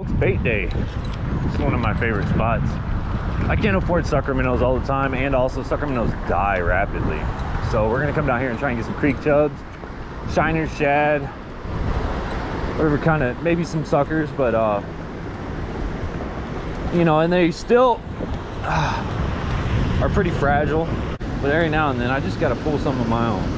It's bait day. It's one of my favorite spots. I can't afford sucker minnows all the time, and also sucker minnows die rapidly. So we're gonna come down here and try and get some creek chubs, shiners, shad, whatever kind of, maybe some suckers, but you know, and they still are pretty fragile. But every now and then I just gotta pull some of my own.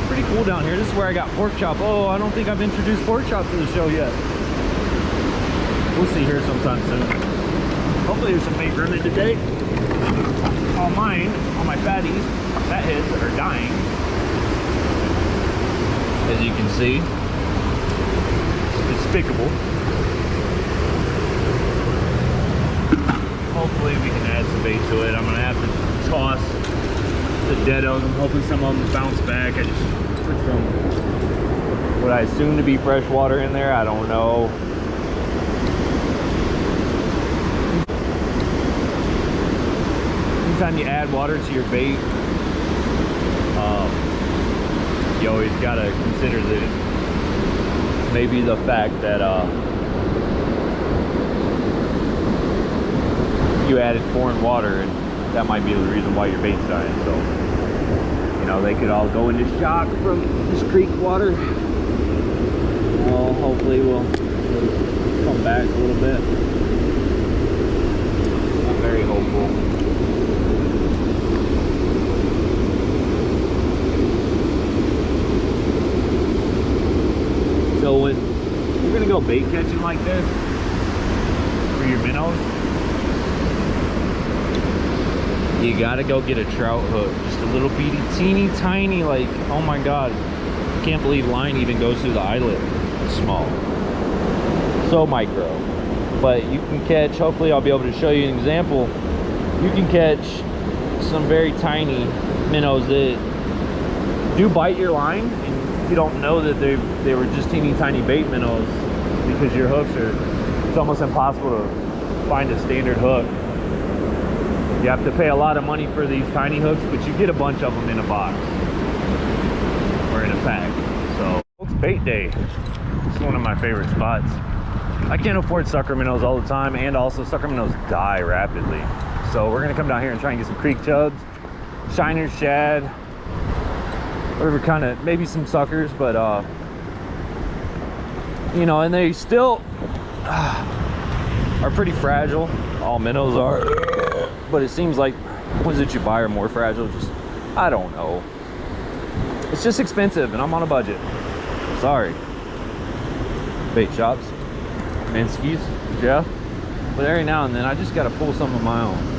Pretty cool down here. This is where I got pork chop. Oh, I don't think I've introduced pork chop to the show yet. We'll see here sometime soon. Hopefully there's some bait running today. On mine, on my fatties, fatheads that are dying. As you can see, it's despicable. Hopefully we can add some bait to it. I'm gonna have to toss the deados. I'm hoping some of them bounce back. I just put some, what I assume to be fresh water in there. I don't know. Anytime you add water to your bait, you always gotta consider that maybe the fact that you added foreign water, and that might be the reason why your bait's dying. So, you know, they could all go into shock from this creek water. Well, hopefully we'll come back a little bit. I'm very hopeful. So when you're gonna go bait catching like this for your minnows, you gotta go get a trout hook. Just a little bitty, teeny tiny, like, oh my god, I can't believe line even goes through the eyelet. It's small, so micro. But you can catch, hopefully I'll be able to show you an example. You can catch some very tiny minnows that do bite your line, and you don't know that they were just teeny tiny bait minnows, because your hooks are, it's almost impossible to find a standard hook. You have to pay a lot of money for these tiny hooks, but you get a bunch of them in a box or in a pack. So it's bait day. It's one of my favorite spots. I can't afford sucker minnows all the time, and also sucker minnows die rapidly. So we're gonna come down here and try and get some creek chubs, shiners, shad, whatever kind of, maybe some suckers, but you know, and they still are pretty fragile. All minnows are. But it seems like ones that you buy are more fragile. Just, I don't know. It's just expensive, and I'm on a budget. Sorry. Bait shops, Minsky's, Jeff. But every now and then I just gotta pull some of my own.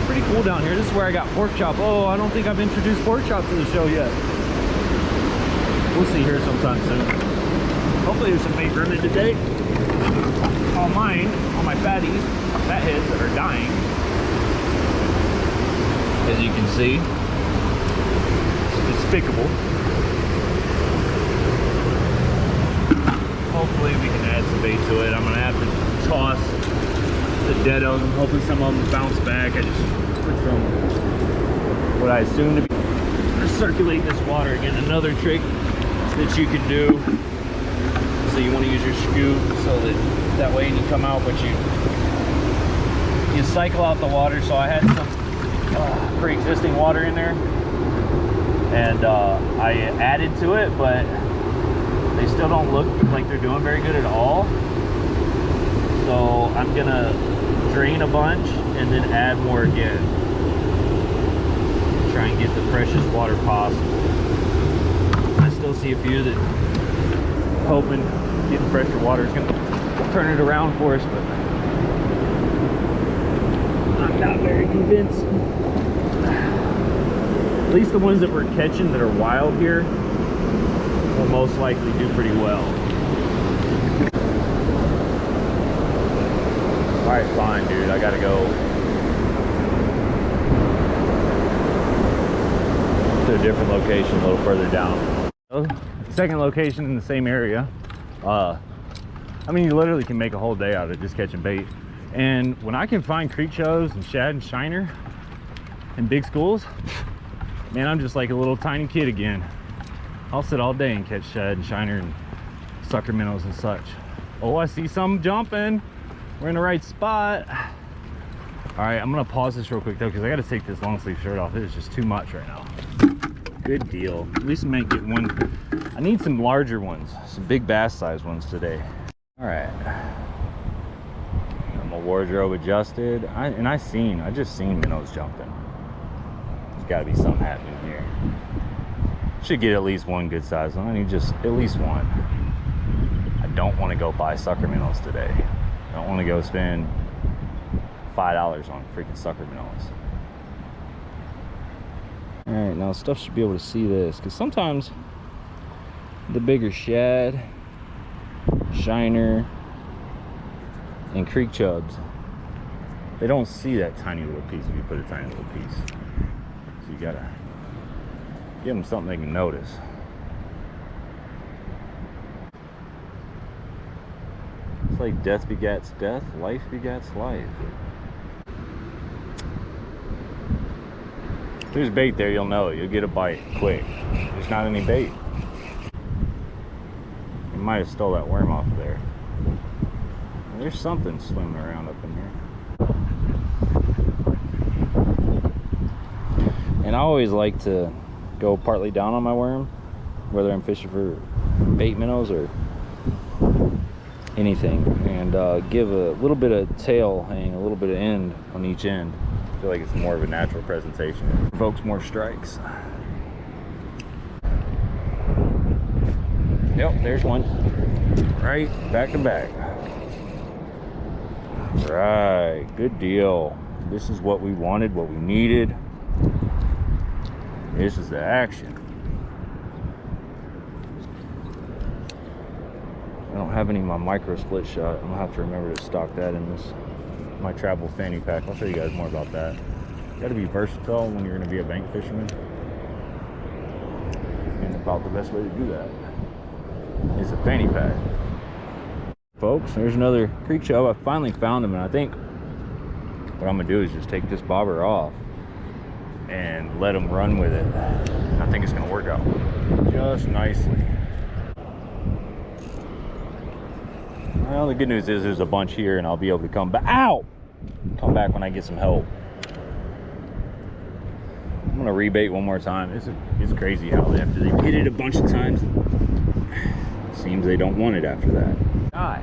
Pretty cool down here. This is where I got pork chop. Oh, I don't think I've introduced pork chop to the show yet. We'll see here sometime soon. Hopefully there's some bait running today. On mine, on my fatties, fatheads that are dying. As you can see, it's despicable. Hopefully we can add some bait to it. I'm gonna have to toss the deados. I'm hoping some of them bounce back. I just put some, what I assume to be, circulate this water. Again, another trick that you can do. So you want to use your scoop so that way when you come out, but you cycle out the water. So I had some pre-existing water in there, and I added to it, but they still don't look like they're doing very good at all. So I'm gonna drain a bunch and then add more again. Try and get the freshest water possible. I still see a few that hoping getting fresher water is gonna turn it around for us, but I'm not very convinced. At least the ones that we're catching that are wild here will most likely do pretty well. All right, fine, dude. I gotta go. to a different location a little further down. Second location in the same area. I mean, you literally can make a whole day out of just catching bait. And when I can find creek chubs and shad and shiner in big schools, man, I'm just like a little tiny kid again. I'll sit all day and catch shad and shiner and sucker minnows and such. Oh, I see some jumping. We're in the right spot. All right, I'm gonna pause this real quick though, because I gotta take this long sleeve shirt off. It is just too much right now. Good deal. At least I might get one. I need some larger ones, some big bass size ones today. All right. Got my wardrobe adjusted. I just seen minnows jumping. There's gotta be something happening here. Should get at least one good size one. I need just at least one. I don't want to go buy sucker minnows today. I don't want to go spend $5 on freaking sucker minnows. All right, now stuff should be able to see this, because sometimes the bigger shad, shiner, and creek chubs, they don't see that tiny little piece if you put a tiny little piece. So you gotta give them something they can notice. It's like death begats death, life begats life. If there's bait there, you'll know it. You'll get a bite quick. There's not any bait. You might have stole that worm off there. There's something swimming around up in here. And I always like to go partly down on my worm, whether I'm fishing for bait minnows or anything, and give a little bit of tail hang, a little bit of end on each end. I feel like it's more of a natural presentation. It provokes more strikes. Yep, there's one. Right, back to back. Right, good deal. This is what we wanted, what we needed. This is the action. I don't have any of my micro split shot. I'm gonna have to remember to stock that in my travel fanny pack. I'll show you guys more about that. You gotta be versatile when you're gonna be a bank fisherman. And about the best way to do that is a fanny pack. Folks, there's another creek chub. I finally found him, and I think what I'm gonna do is just take this bobber off and let him run with it. I think it's gonna work out just nicely. Well, the good news is there's a bunch here, and I'll be able to come back. Ow! Come back when I get some help. I'm gonna rebait one more time. It's crazy how after they've hit it a bunch of times, it seems they don't want it after that. God.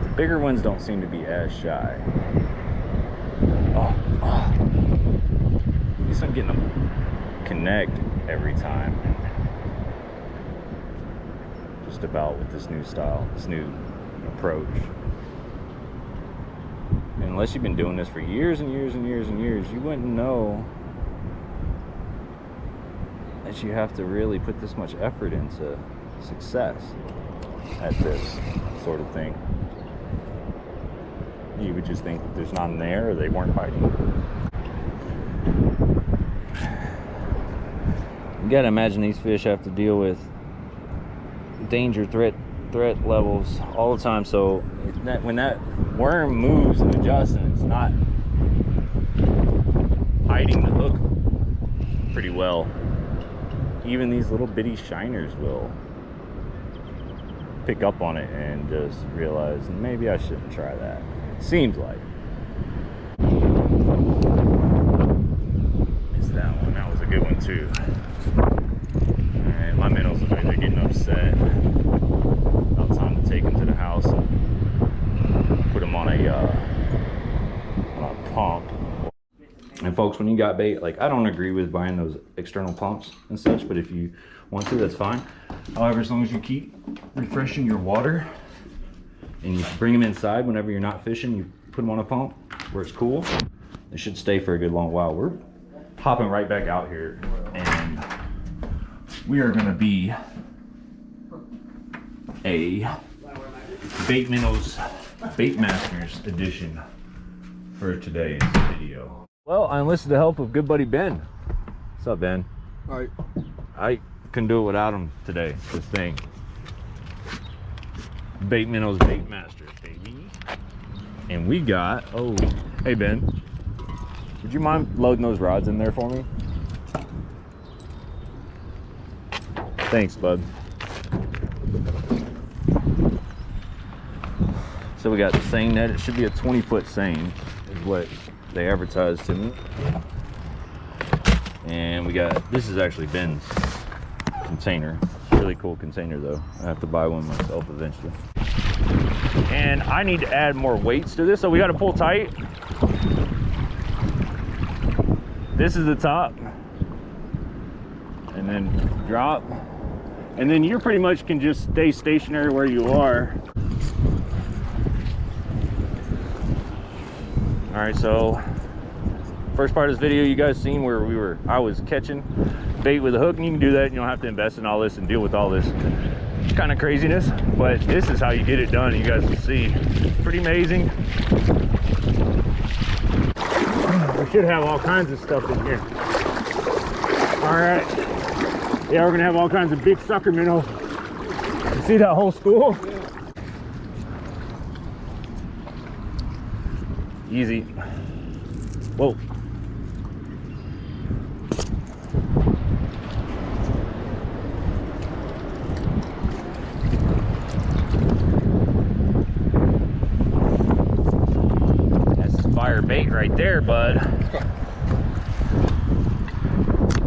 The bigger ones don't seem to be as shy. Oh. At least I'm getting them connect every time. Just about with this new style, this new approach. And unless you've been doing this for years and years and years and years, you wouldn't know that you have to really put this much effort into success at this sort of thing. You would just think that there's none there, or they weren't biting. You gotta imagine these fish have to deal with danger threat levels all the time, so when that worm moves and adjusts and it's not hiding the hook pretty well, even these little bitty shiners will pick up on it and just realize maybe I shouldn't try that. Seems like. It's that one. That was a good one too. Alright, my minnows look like they're getting upset. About time to take them to the house and put them on a pump. And folks, when you got bait, like, I don't agree with buying those external pumps and such, but if you want to, that's fine. However, as long as you keep refreshing your water and you bring them inside whenever you're not fishing, you put them on a pump where it's cool, they should stay for a good long while. We're hopping right back out here, and we are going to be a Bait Minnows Bait Masters edition for today's video. Well, I enlisted the help of good buddy Ben. What's up, Ben? All right. I couldn't do it without him today, this thing. Bait Minnow's Bait Masters, baby. And we got, oh, hey Ben, would you mind loading those rods in there for me? Thanks, bud. So we got the seine net. It should be a 20-foot seine, is what they advertised to me. And we got, this is actually Ben's container. It's a really cool container though. I have to buy one myself eventually. And I need to add more weights to this, so we got to pull tight. This is the top, and then drop, and then you pretty much can just stay stationary where you are. All right, so first part of this video you guys seen where I was catching bait with a hook, and you can do that. You don't have to invest in all this and deal with all this kind of craziness, but this is how you get it done. You guys will see. Pretty amazing. We should have all kinds of stuff in here. All right. Yeah, we're gonna have all kinds of big sucker minnow. You see that whole school? Easy. Whoa. Fire bait right there, bud.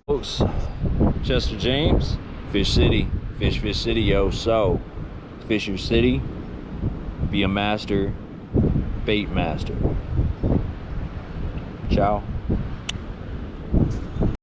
Folks, Chester James, Fish City, Fish City, yo. So, Fisher City, be a master, bait master. Ciao.